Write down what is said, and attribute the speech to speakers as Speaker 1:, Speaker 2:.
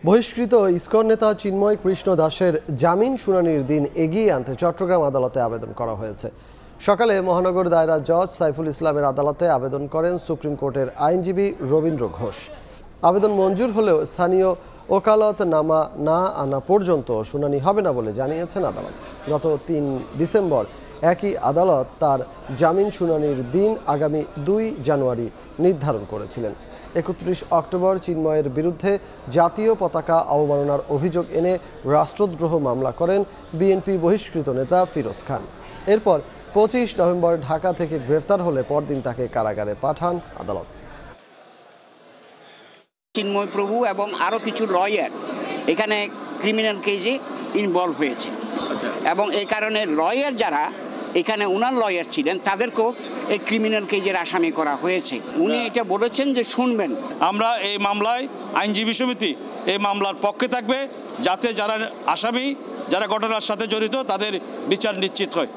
Speaker 1: বহিষ্কৃত ইসকন নেতা চিন্ময় কৃষ্ণ দাসের জামিন শুনানির দিন এগিয়ে আনতে চট্টগ্রাম আদালতে আবেদন করা হয়েছে। সকালে মহানগর দায়রা জজ সাইফুল ইসলামের আদালতে আবেদন করেন সুপ্রিম কোর্টের আইনজীবী রবীন্দ্র ঘোষ। আবেদন মঞ্জুর হলেও স্থানীয় ওকালতনামা না আনা পর্যন্ত শুনানি হবে না বলে জানিয়েছেন আদালত। গত ৩ ডিসেম্বর একই আদালত তার জামিন শুনানির দিন আগামী ২ জানুয়ারি নির্ধারণ করেছিলেন। ৩১ অক্টোবর চিন্ময়ের বিরুদ্ধে জাতীয় পতাকা অবমাননার অভিযোগ এনে রাষ্ট্রদ্রোহ মামলা করেন বিএনপি বহিষ্কৃত নেতা ফিরোজ খান। এরপর ২৫ নভেম্বর ঢাকা থেকে গ্রেফতার হলে পরদিন তাকে কারাগারে পাঠান আদালত।
Speaker 2: চিন্ময় প্রভু এবং আরও কিছু লয়ার এখানে ক্রিমিনাল কেসে ইনভলভ হয়েছে এবং এই কারণে লয়ার যারা এখানে ওনার লয়ার ছিলেন তাদেরকেও এই ক্রিমিনাল কেসের আসামি করা হয়েছে। উনি এটা বলেছেন যে শুনবেন।
Speaker 3: আমরা এই মামলায় আইনজীবী সমিতি এই মামলার পক্ষে থাকবে, যাতে যারা আসামি, যারা ঘটনার সাথে জড়িত তাদের বিচার নিশ্চিত হয়।